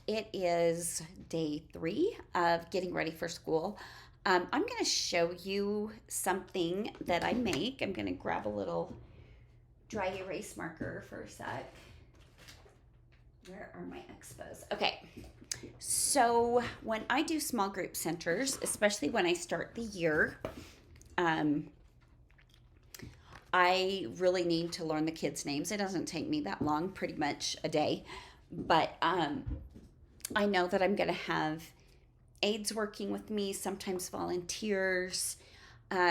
It is day 3 of getting ready for school. I'm going to show you something that I make. I'm going to grab a little dry erase marker for a sec. Where are my expos? Okay, so when I do small group centers, especially when I start the year, um, I really need to learn the kids' names. It doesn't take me that long, pretty much a day, but I know that I'm going to have aides working with me, sometimes volunteers.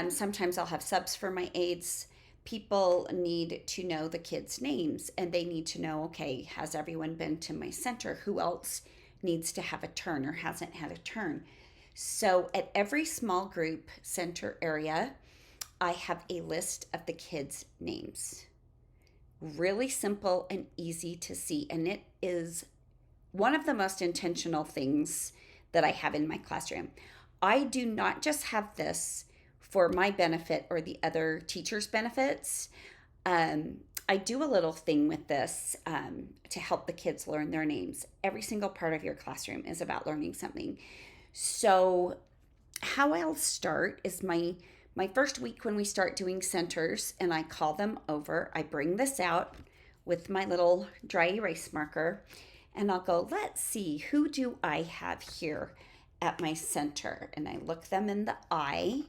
Sometimes I'll have subs for my aides. People need to know the kids' names and they need to know, okay, has everyone been to my center? Who else needs to have a turn or hasn't had a turn? So at every small group center area, I have a list of the kids' names. Really simple and easy to see. And it is one of the most intentional things that I have in my classroom. I do not just have this for my benefit or the other teachers' benefits. I do a little thing with this to help the kids learn their names. Every single part of your classroom is about learning something. So, how I'll start is my first week when we start doing centers, and I call them over. I bring this out with my little dry erase marker, and I'll go, let's see, who do I have here at my center? And I look them in the eye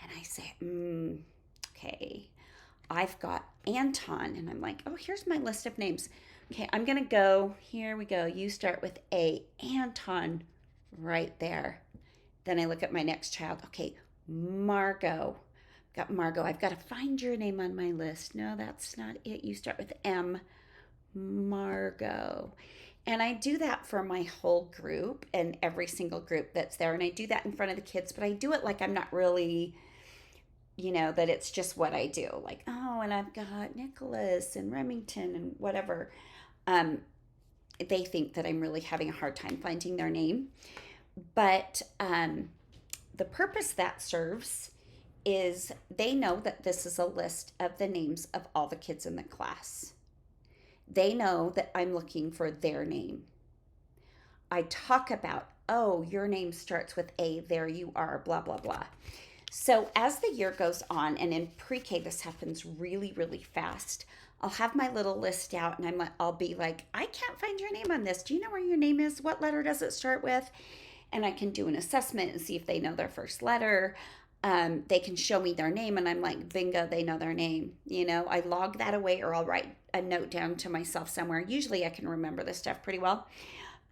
and I say, okay, I've got Anton. And I'm like, oh, here's my list of names. Okay, I'm going to go, here we go. You start with A, Anton, right there. Then I look at my next child. Okay, Margot. Got Margot. I've got to find your name on my list. No, that's not it. You start with M, Margot. And I do that for my whole group and every single group that's there. And I do that in front of the kids, but I do it like I'm not really, that it's just what I do. Like, oh, and I've got Nicholas and Remington and whatever. Um, they think that I'm really having a hard time finding their name. But the purpose that serves is they know that this is a list of the names of all the kids in the class. They know that I'm looking for their name. I talk about, oh, your name starts with A, there you are, blah, blah, blah. So as the year goes on, and in pre-K, this happens really, really fast. I'll have my little list out and I'll be like, I can't find your name on this. Do you know where your name is? What letter does it start with? And I can do an assessment and see if they know their first letter. They can show me their name and I'm like, bingo, they know their name. I log that away or I'll write a note down to myself somewhere. Usually I can remember this stuff pretty well.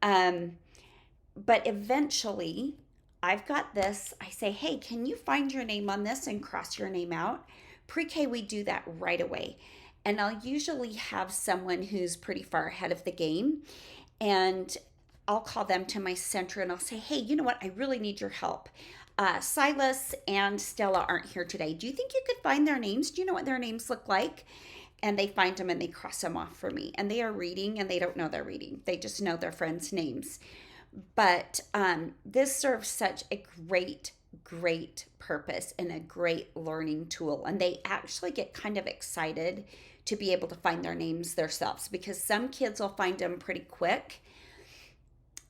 But eventually I've got this. I say, hey, can you find your name on this and cross your name out? Pre-K, we do that right away. And I'll usually have someone who's pretty far ahead of the game. And I'll call them to my center and I'll say, hey, you know what? I really need your help. Silas and Stella aren't here today. Do you think you could find their names? Do you know what their names look like? And they find them and they cross them off for me. And they are reading and they don't know they're reading. They just know their friends' names. But this serves such a great, great purpose and a great learning tool. And they actually get kind of excited to be able to find their names themselves because some kids will find them pretty quick.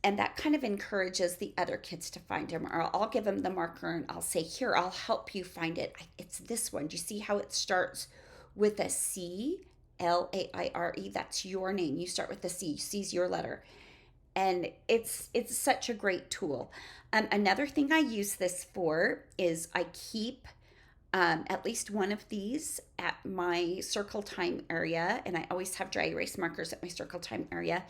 And that kind of encourages the other kids to find them. Or I'll give them the marker and I'll say, here, I'll help you find it. It's this one. Do you see how it starts with a C, Laire? That's your name. You start with the C. C's your letter. And it's such a great tool. Another thing I use this for is I keep at least one of these at my circle time area. And I always have dry erase markers at my circle time area.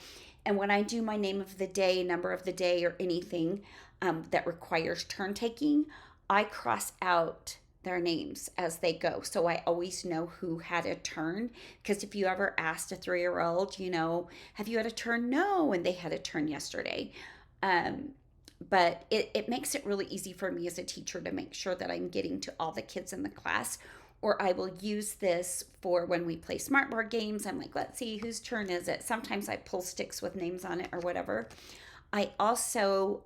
And when I do my name of the day, number of the day, or anything that requires turn taking, I cross out their names as they go. So I always know who had a turn. Because if you ever asked a 3-year-old, have you had a turn? No, and they had a turn yesterday. But it makes it really easy for me as a teacher to make sure that I'm getting to all the kids in the class. Or I will use this for when we play smartboard games. I'm like, let's see, whose turn is it? Sometimes I pull sticks with names on it or whatever. I also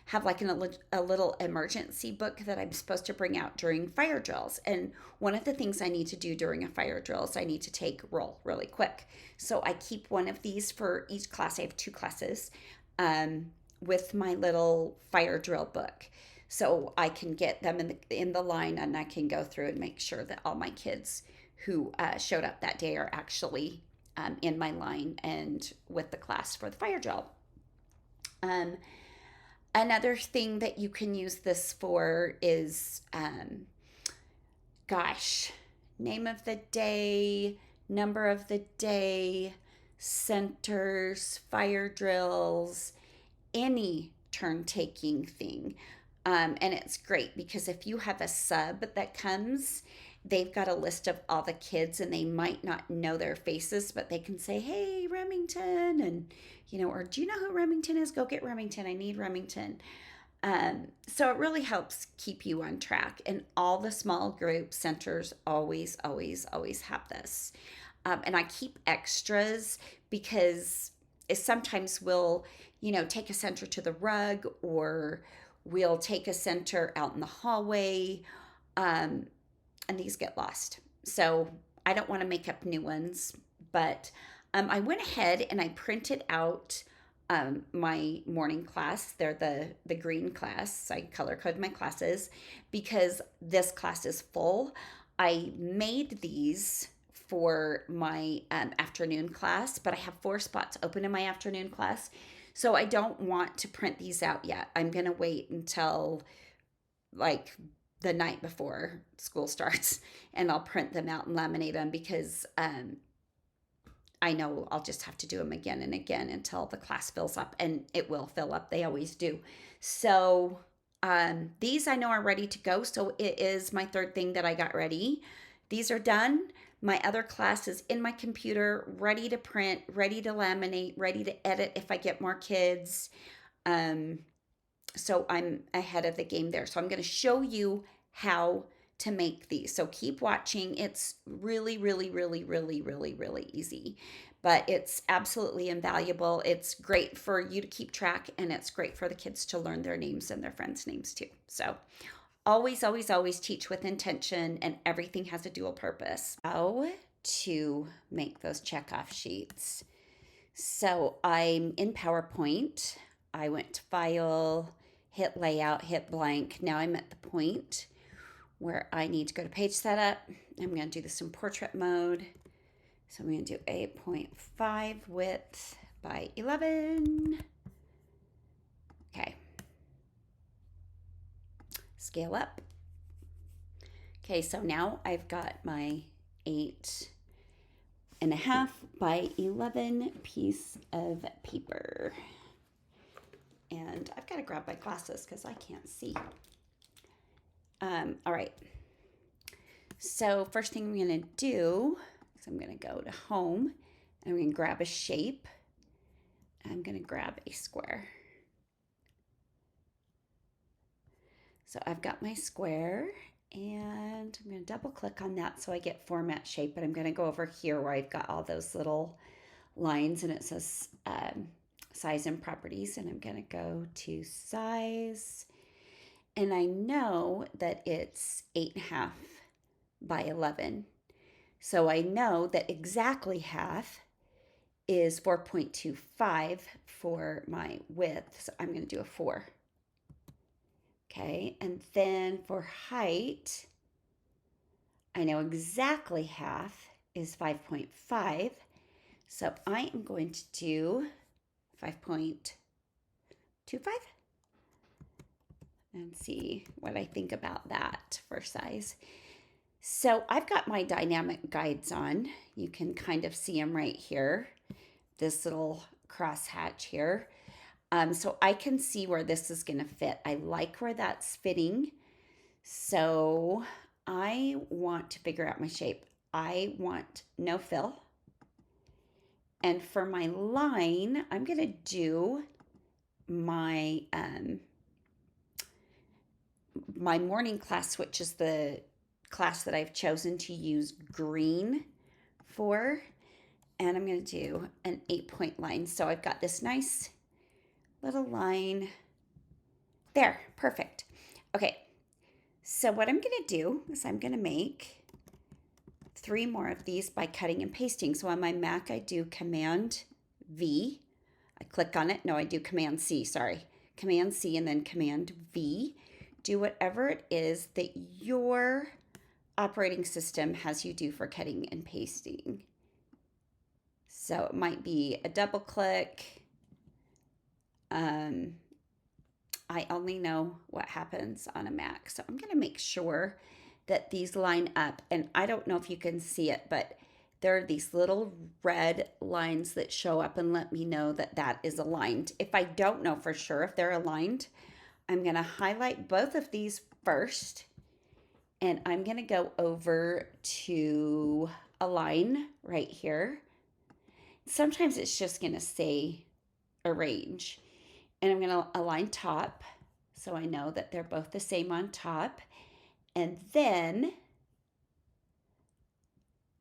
have like a little emergency book that I'm supposed to bring out during fire drills. And one of the things I need to do during a fire drill is I need to take roll really quick. So I keep one of these for each class. I have 2 classes. with my little fire drill book. So I can get them in the line, and I can go through and make sure that all my kids who showed up that day are actually in my line and with the class for the fire drill. Um, Another thing that you can use this for is, gosh, name of the day, number of the day, centers, fire drills, any turn taking thing. And it's great because if you have a sub that comes, they've got a list of all the kids and they might not know their faces, but they can say, hey, Remington. And, or do you know who Remington is? Go get Remington. I need Remington. So it really helps keep you on track. And all the small group centers always, always, always have this. And I keep extras because sometimes we'll, take a center to the rug, or we'll take a center out in the hallway, and these get lost. So I don't want to make up new ones, but I went ahead and I printed out my morning class. They're the green class. I color code my classes because this class is full. I made these for my afternoon class, but I have 4 spots open in my afternoon class. So I don't want to print these out yet. I'm going to wait until like the night before school starts and I'll print them out and laminate them because I know I'll just have to do them again and again until the class fills up, and it will fill up. They always do. So these I know are ready to go. So it is my third thing that I got ready. These are done. My other class is in my computer, ready to print, ready to laminate, ready to edit if I get more kids. So I'm ahead of the game there. So I'm going to show you how to make these. So keep watching. It's really, really, really, really, really, really easy, but it's absolutely invaluable. It's great for you to keep track, and it's great for the kids to learn their names and their friends' names too. So always, always, always teach with intention, and everything has a dual purpose. How to make those checkoff sheets. So I'm in PowerPoint. I went to File, hit Layout, hit Blank. Now I'm at the point where I need to go to Page Setup. I'm going to do this in portrait mode. So I'm going to do 8.5 width by 11. Okay. Scale up. Okay, so now I've got my 8.5 by 11 piece of paper. And I've got to grab my glasses because I can't see. All right. So first thing I'm going to do is I'm going to go to Home, and I'm going to grab a shape. I'm going to grab a square. So I've got my square, and I'm going to double click on that so I get Format Shape, but I'm going to go over here where I've got all those little lines, and it says Size and Properties, and I'm going to go to Size, and I know that it's 8.5 by 11. So I know that exactly half is 4.25 for my width, so I'm going to do a 4. Okay, and then for height, I know exactly half is 5.5. So I am going to do 5.25 and see what I think about that for size. So I've got my dynamic guides on. You can kind of see them right here, this little crosshatch here. So I can see where this is going to fit. I like where that's fitting. So I want to figure out my shape. I want no fill. And for my line, I'm going to do my my morning class, which is the class that I've chosen to use green for. And I'm going to do an 8-point line. So I've got this nice little line there. Perfect. Okay. So what I'm going to do is I'm going to make 3 more of these by cutting and pasting. So on my Mac, I do Command V. I click on it. No, I do Command C, sorry. Command C and then Command V. Do whatever it is that your operating system has you do for cutting and pasting. So it might be a double click. I only know what happens on a Mac. So I'm going to make sure that these line up. And I don't know if you can see it, but there are these little red lines that show up and let me know that that is aligned. If I don't know for sure if they're aligned, I'm going to highlight both of these first. And I'm going to go over to align right here. Sometimes it's just going to say arrange. And I'm going to align top so I know that they're both the same on top. And then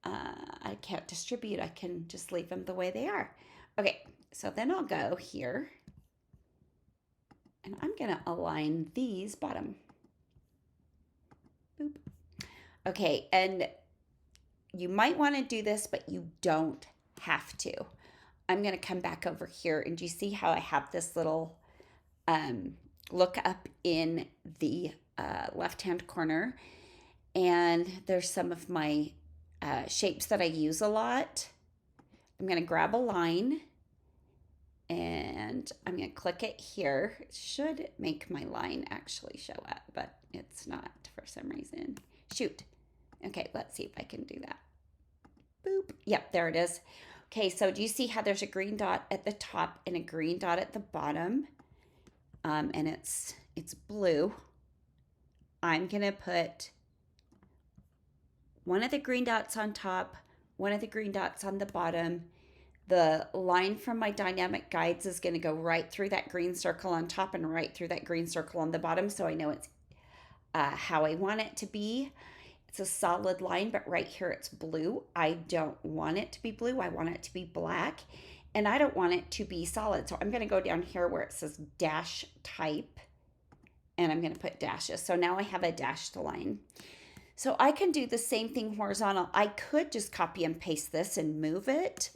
I can't distribute. I can just leave them the way they are. Okay, so then I'll go here and I'm going to align these bottom. Boop. Okay, and you might want to do this, but you don't have to. I'm going to come back over here, and do you see how I have this little look up in the left-hand corner? And there's some of my shapes that I use a lot. I'm going to grab a line, and I'm going to click it here. It should make my line actually show up, but it's not for some reason. Shoot. Okay, let's see if I can do that. Boop. Yep, there it is. Okay, so do you see how there's a green dot at the top and a green dot at the bottom? And it's blue. I'm going to put one of the green dots on top, one of the green dots on the bottom. The line from my dynamic guides is going to go right through that green circle on top and right through that green circle on the bottom, so I know it's how I want it to be. It's a solid line, but right here it's blue. I don't want it to be blue. I want it to be black, and I don't want it to be solid. So I'm going to go down here where it says dash type, and I'm going to put dashes. So now I have a dashed line. So I can do the same thing horizontal. I could just copy and paste this and move it,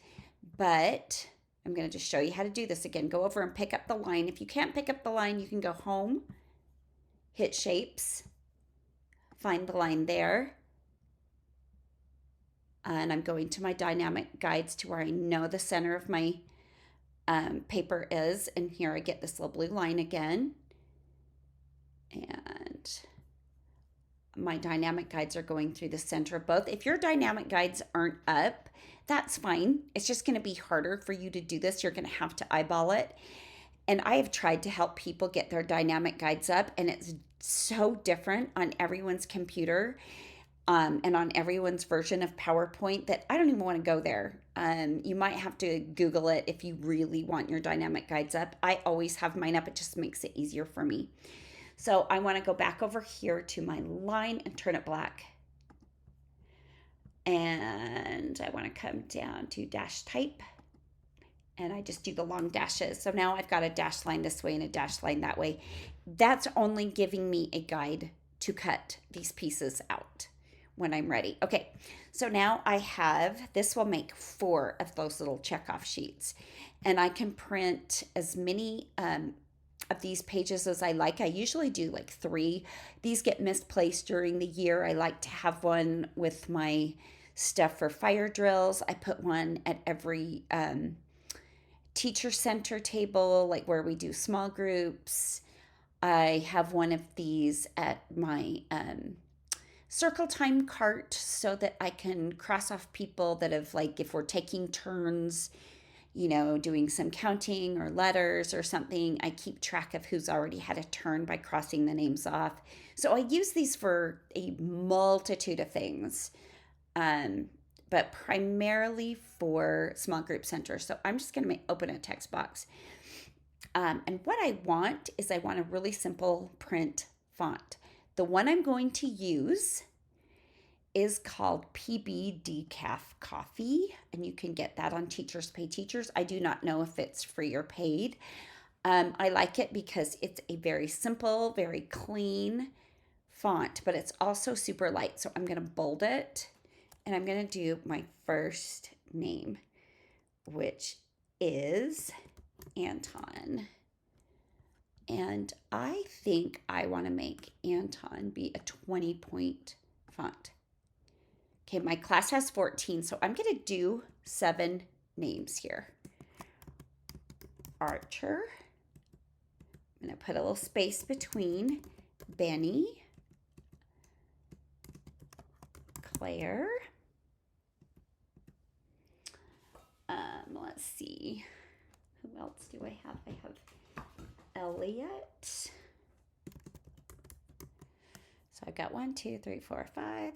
but I'm going to just show you how to do this again. Go over and pick up the line. If you can't pick up the line, you can go home, hit shapes, find the line there. And I'm going to my dynamic guides to where I know the center of my paper is. And here I get this little blue line again. And my dynamic guides are going through the center of both. If your dynamic guides aren't up, that's fine. It's just going to be harder for you to do this. You're going to have to eyeball it. And I have tried to help people get their dynamic guides up, and it's so different on everyone's computer and on everyone's version of PowerPoint that I don't even want to go there. You might have to Google it if you really want your dynamic guides up. I always have mine up. It just makes it easier for me. So I want to go back over here to my line and turn it black. And I want to come down to dash type. And I just do the long dashes. So now I've got a dash line this way and a dash line that way. That's only giving me a guide to cut these pieces out when I'm ready. Okay, so now I have, this will make 4 of those little checkoff sheets. And I can print as many of these pages as I like. I usually do like 3. These get misplaced during the year. I like to have one with my stuff for fire drills. I put one at every teacher center table, like where we do small groups. I have one of these at my circle time cart so that I can cross off people that have, like, if we're taking turns, you know, doing some counting or letters or something, I keep track of who's already had a turn by crossing the names off. So I use these for a multitude of things. But primarily for small group centers. So I'm just going to open a text box. And what I want is I want a really simple print font. The one I'm going to use is called PB Decaf Coffee, and you can get that on Teachers Pay Teachers. I do not know if it's free or paid. I like it because it's a very simple, very clean font, but it's also super light. So I'm going to bold it. And I'm going to do my first name, which is Anton. And I think I want to make Anton be a 20-point font. Okay, my class has 14, so I'm going to do 7 names here. Archer. I'm going to put a little space between Benny, Claire. Let's see. Who else do I have? I have Elliot. So I've got 1, 2, 3, 4, 5.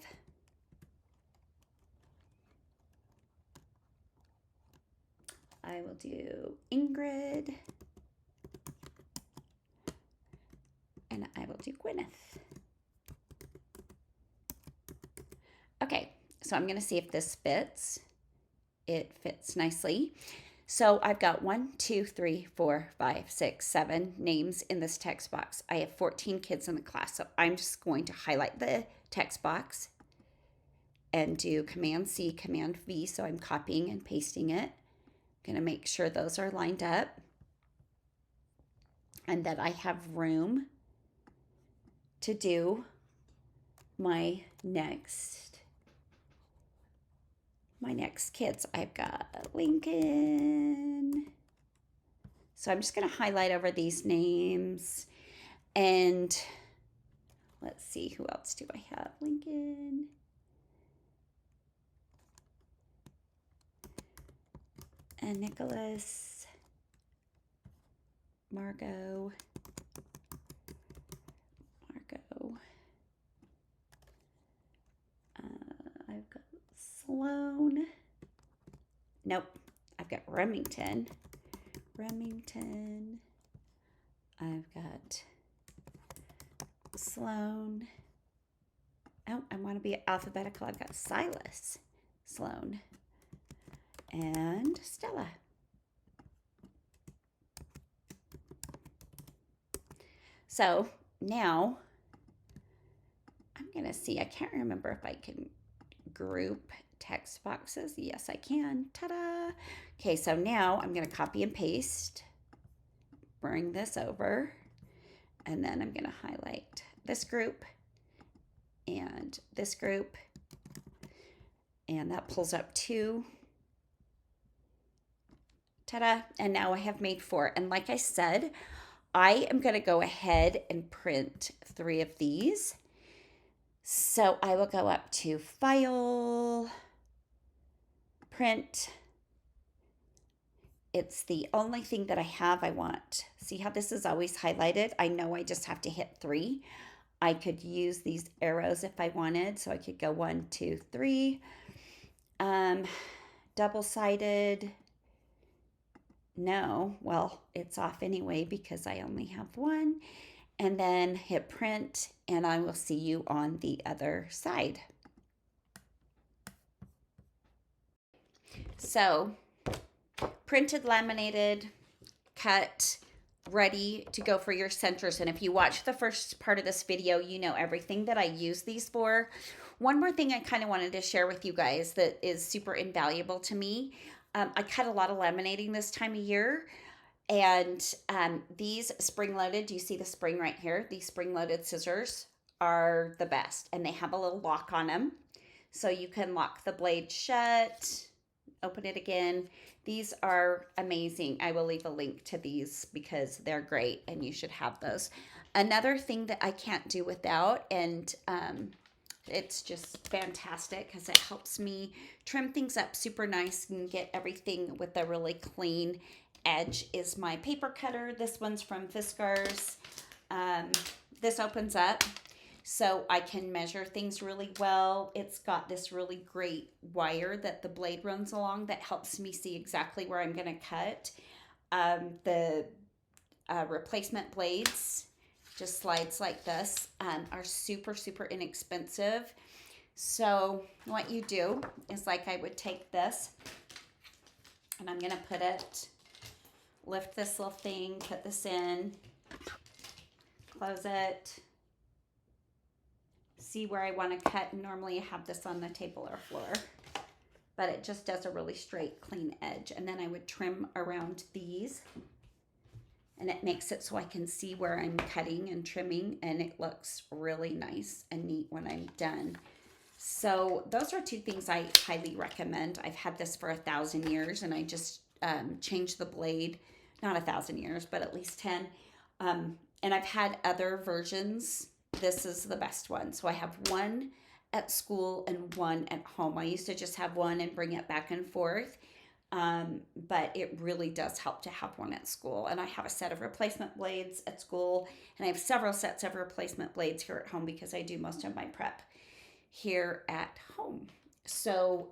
I will do Ingrid. And I will do Gwyneth. Okay, so I'm going to see if this fits. It fits nicely. So I've got 1, 2, 3, 4, 5, 6, 7 names in this text box. I have 14 kids in the class, so I'm just going to highlight the text box and do Command C, Command V, so I'm copying and pasting it. I'm going to make sure those are lined up and that I have room to do my next kids. I've got Lincoln. So I'm just going to highlight over these names. And let's see, who else do I have? Lincoln. And Nicholas. Margot. I've got Sloan. Nope. I've got Remington. I've got Sloan. Oh, I want to be alphabetical. I've got Silas, Sloan, and Stella. So now I'm going to see. I can't remember if I can group text boxes. Yes, I can. Ta-da! Okay, so now I'm going to copy and paste, bring this over, and then I'm going to highlight this group and this group, and that pulls up 2. Ta-da! And now I have made 4. And like I said, I am going to go ahead and print 3 of these. So I will go up to File, Print. It's the only thing that I have I want. See how this is always highlighted? I know I just have to hit 3. I could use these arrows if I wanted. So I could go 1, 2, 3. Double-sided. No, well, it's off anyway because I only have 1. And then hit print, and I will see you on the other side. So, printed, laminated, cut, ready to go for your centers. And if you watch the first part of this video, you know everything that I use these for. One more thing I kind of wanted to share with you guys that is super invaluable to me. I cut a lot of laminating this time of year. And these spring-loaded, do you see the spring right here? These spring-loaded scissors are the best. And they have a little lock on them. So you can lock the blade shut, open it again. These are amazing. I will leave a link to these because they're great and you should have those. Another thing that I can't do without, and it's just fantastic because it helps me trim things up super nice and get everything with a really clean edge, is my paper cutter. This one's from Fiskars. This opens up so I can measure things really well. It's got this really great wire that the blade runs along that helps me see exactly where I'm going to cut. The replacement blades, just slides like this, are super, super inexpensive. So what you do is, like, I would take this and I'm going to put it, lift this little thing, put this in, close it, see where I want to cut. Normally I have this on the table or floor, but it just does a really straight, clean edge. And then I would trim around these and it makes it so I can see where I'm cutting and trimming, and it looks really nice and neat when I'm done. So those are two things I highly recommend. I've had this for 1,000 years, and I just changed the blade, not 1,000 years, but at least 10. And I've had other versions. This is the best one. So I have one at school and one at home. I used to just have one and bring it back and forth. But it really does help to have one at school. And I have a set of replacement blades at school, and I have several sets of replacement blades here at home because I do most of my prep here at home. So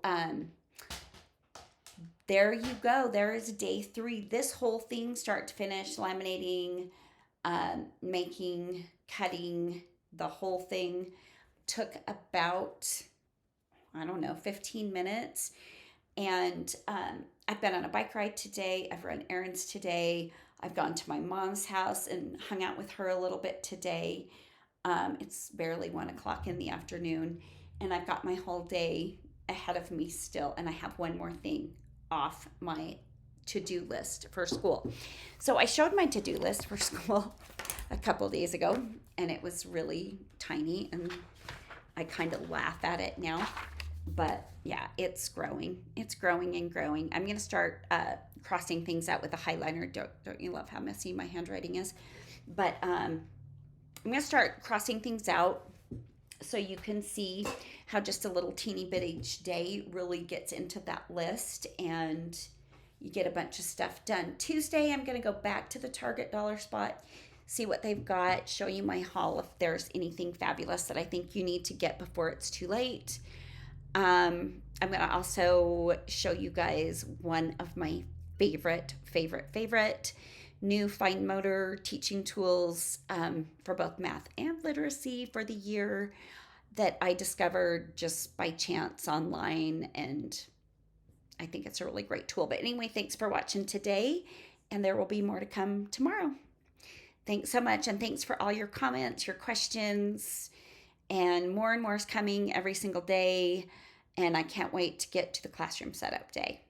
there you go. There is day 3. This whole thing, start to finish, laminating, making, cutting, the whole thing took about, I don't know, 15 minutes. And I've been on a bike ride today. I've run errands today. I've gone to my mom's house and hung out with her a little bit today. It's barely 1 o'clock in the afternoon, and I've got my whole day ahead of me still, and I have one more thing off my to-do list for school. So I showed my to-do list for school a couple days ago, and it was really tiny, and I kind of laugh at it now. But yeah, it's growing. It's growing and growing. I'm going to start crossing things out with a highlighter. Don't you love how messy my handwriting is? But I'm going to start crossing things out so you can see how just a little teeny bit each day really gets into that list, and you get a bunch of stuff done. Tuesday, I'm going to go back to the Target dollar spot, see what they've got, show you my haul if there's anything fabulous that I think you need to get before it's too late. I'm going to also show you guys one of my favorite new fine motor teaching tools for both math and literacy for the year that I discovered just by chance online, and I think it's a really great tool. But anyway, thanks for watching today, and there will be more to come tomorrow. Thanks so much, and thanks for all your comments, your questions, and more is coming every single day. And I can't wait to get to the classroom setup day.